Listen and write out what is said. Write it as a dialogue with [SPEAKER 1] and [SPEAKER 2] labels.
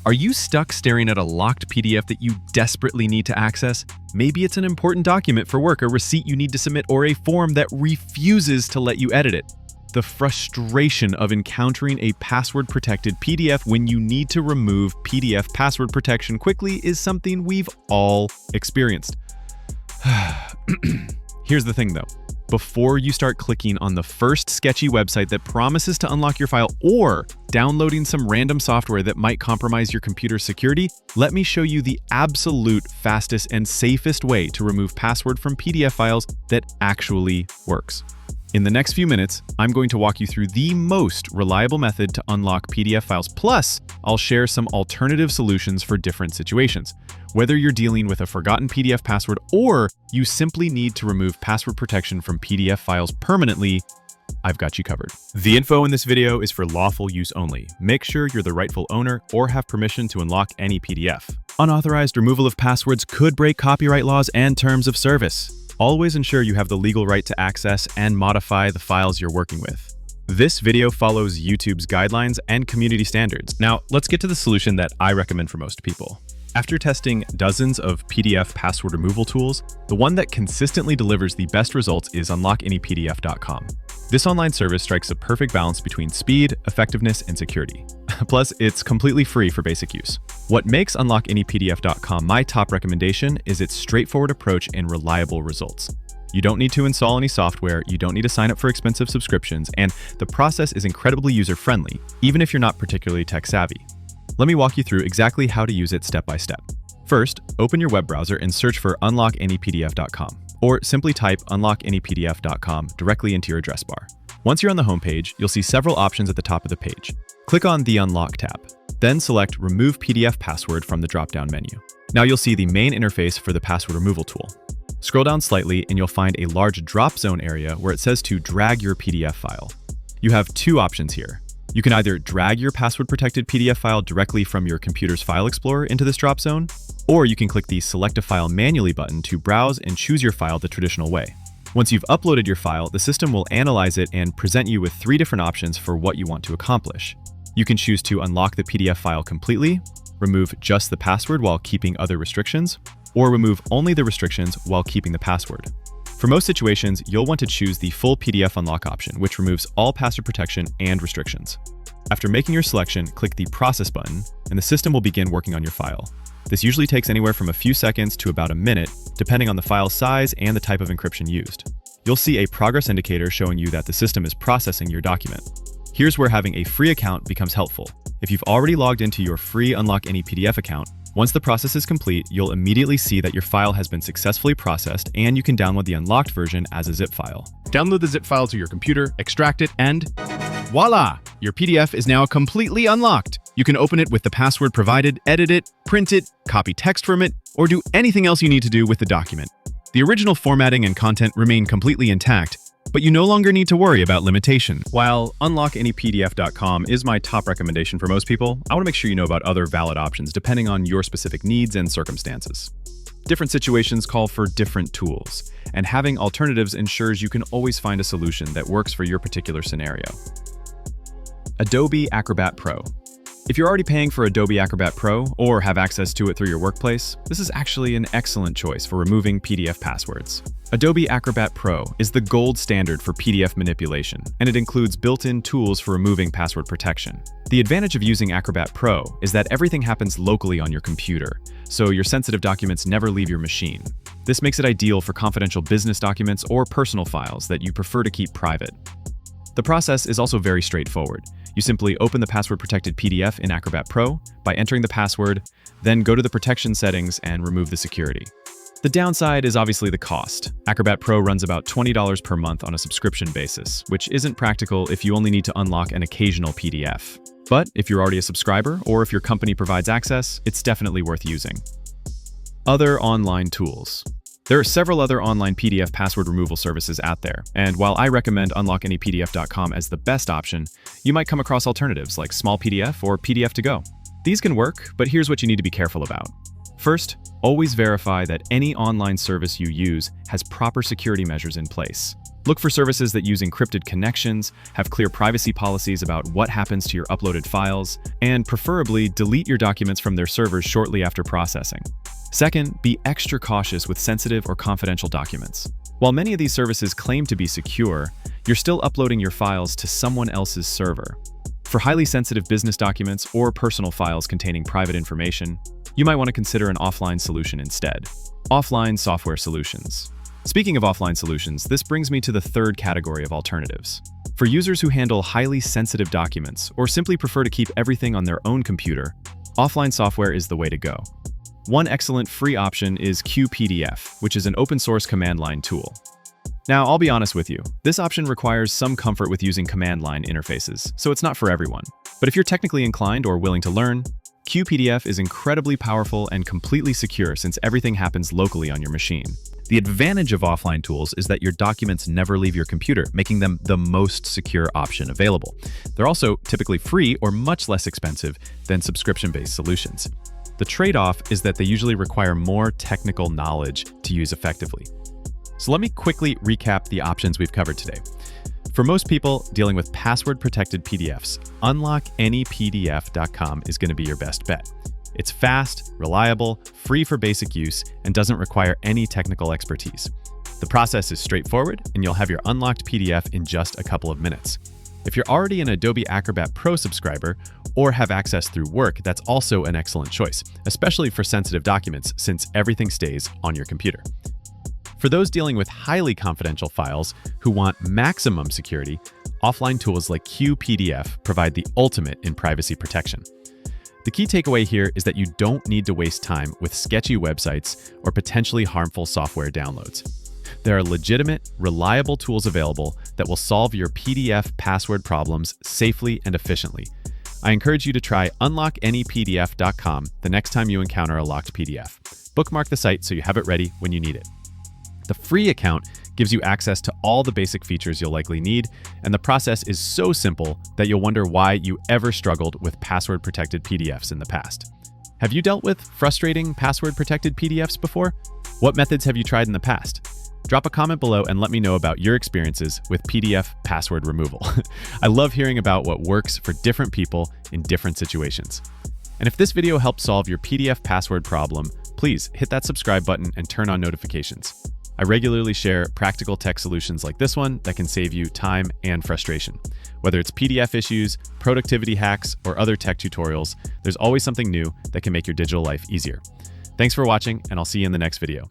[SPEAKER 1] Are you stuck staring at a locked PDF that you desperately need to access? Maybe it's an important document for work, a receipt you need to submit, or a form that refuses to let you edit it. The frustration of encountering a password-protected PDF when you need to remove PDF password protection quickly is something we've all experienced. Here's the thing though. Before you start clicking on the first sketchy website that promises to unlock your file or downloading some random software that might compromise your computer's security, let me show you the absolute fastest and safest way to remove password from PDF files that actually works. In the next few minutes, I'm going to walk you through the most reliable method to unlock PDF files. Plus, I'll share some alternative solutions for different situations. Whether you're dealing with a forgotten PDF password or you simply need to remove password protection from PDF files permanently, I've got you covered. The info in this video is for lawful use only. Make sure you're the rightful owner or have permission to unlock any PDF. Unauthorized removal of passwords could break copyright laws and terms of service. Always ensure you have the legal right to access and modify the files you're working with. This video follows YouTube's guidelines and community standards. Now, let's get to the solution that I recommend for most people. After testing dozens of PDF password removal tools, the one that consistently delivers the best results is unlockanypdf.com. This online service strikes a perfect balance between speed, effectiveness, and security. Plus, it's completely free for basic use. What makes unlockanypdf.com my top recommendation is its straightforward approach and reliable results. You don't need to install any software, you don't need to sign up for expensive subscriptions, and the process is incredibly user-friendly, even if you're not particularly tech-savvy. Let me walk you through exactly how to use it step by step. First, open your web browser and search for unlockanypdf.com, or simply type unlockanypdf.com directly into your address bar. Once you're on the homepage, you'll see several options at the top of the page. Click on the Unlock tab, then select Remove PDF Password from the drop-down menu. Now you'll see the main interface for the password removal tool. Scroll down slightly and you'll find a large drop zone area where it says to drag your PDF file. You have two options here. You can either drag your password-protected PDF file directly from your computer's file explorer into this drop zone, or you can click the Select a File Manually button to browse and choose your file the traditional way. Once you've uploaded your file, the system will analyze it and present you with three different options for what you want to accomplish. You can choose to unlock the PDF file completely, remove just the password while keeping other restrictions, or remove only the restrictions while keeping the password. For most situations, you'll want to choose the full PDF unlock option, which removes all password protection and restrictions. After making your selection, click the Process button, and the system will begin working on your file. This usually takes anywhere from a few seconds to about a minute, depending on the file size and the type of encryption used. You'll see a progress indicator showing you that the system is processing your document. Here's where having a free account becomes helpful. If you've already logged into your free Unlock Any PDF account, once the process is complete, you'll immediately see that your file has been successfully processed and you can download the unlocked version as a zip file. Download the zip file to your computer, extract it, and voila! Your PDF is now completely unlocked. You can open it with the password provided, edit it, print it, copy text from it, or do anything else you need to do with the document. The original formatting and content remain completely intact, but you no longer need to worry about limitation. While unlockanypdf.com is my top recommendation for most people, I want to make sure you know about other valid options depending on your specific needs and circumstances. Different situations call for different tools, and having alternatives ensures you can always find a solution that works for your particular scenario. Adobe Acrobat Pro. If you're already paying for Adobe Acrobat Pro or have access to it through your workplace, this is actually an excellent choice for removing PDF passwords. Adobe Acrobat Pro is the gold standard for PDF manipulation, and it includes built-in tools for removing password protection. The advantage of using Acrobat Pro is that everything happens locally on your computer, so your sensitive documents never leave your machine. This makes it ideal for confidential business documents or personal files that you prefer to keep private. The process is also very straightforward. You simply open the password-protected PDF in Acrobat Pro by entering the password, then go to the protection settings and remove the security. The downside is obviously the cost. Acrobat Pro runs about $20 per month on a subscription basis, which isn't practical if you only need to unlock an occasional PDF. But if you're already a subscriber or if your company provides access, it's definitely worth using. Other online tools. There are several other online PDF password removal services out there, and while I recommend unlockanypdf.com as the best option, you might come across alternatives like Small PDF or PDF2Go. These can work, but here's what you need to be careful about. First, always verify that any online service you use has proper security measures in place. Look for services that use encrypted connections, have clear privacy policies about what happens to your uploaded files, and preferably delete your documents from their servers shortly after processing. Second, be extra cautious with sensitive or confidential documents. While many of these services claim to be secure, you're still uploading your files to someone else's server. For highly sensitive business documents or personal files containing private information, you might want to consider an offline solution instead. Offline software solutions. Speaking of offline solutions, this brings me to the third category of alternatives. For users who handle highly sensitive documents or simply prefer to keep everything on their own computer, offline software is the way to go. One excellent free option is QPDF, which is an open-source command line tool. Now, I'll be honest with you, this option requires some comfort with using command line interfaces, so it's not for everyone. But if you're technically inclined or willing to learn, QPDF is incredibly powerful and completely secure since everything happens locally on your machine. The advantage of offline tools is that your documents never leave your computer, making them the most secure option available. They're also typically free or much less expensive than subscription-based solutions. The trade-off is that they usually require more technical knowledge to use effectively. So let me quickly recap the options we've covered today. For most people dealing with password-protected PDFs, unlockanypdf.com is going to be your best bet. It's fast, reliable, free for basic use, and doesn't require any technical expertise. The process is straightforward, and you'll have your unlocked PDF in just a couple of minutes. If you're already an Adobe Acrobat Pro subscriber or have access through work, that's also an excellent choice, especially for sensitive documents since everything stays on your computer. For those dealing with highly confidential files who want maximum security, offline tools like QPDF provide the ultimate in privacy protection. The key takeaway here is that you don't need to waste time with sketchy websites or potentially harmful software downloads. There are legitimate, reliable tools available that will solve your PDF password problems safely and efficiently. I encourage you to try unlockanypdf.com the next time you encounter a locked PDF. Bookmark the site so you have it ready when you need it. The free account gives you access to all the basic features you'll likely need, and the process is so simple that you'll wonder why you ever struggled with password-protected PDFs in the past. Have you dealt with frustrating password-protected PDFs before? What methods have you tried in the past? Drop a comment below and let me know about your experiences with PDF password removal. I love hearing about what works for different people in different situations. And if this video helped solve your PDF password problem, please hit that subscribe button and turn on notifications. I regularly share practical tech solutions like this one that can save you time and frustration. Whether it's PDF issues, productivity hacks, or other tech tutorials, there's always something new that can make your digital life easier. Thanks for watching, and I'll see you in the next video.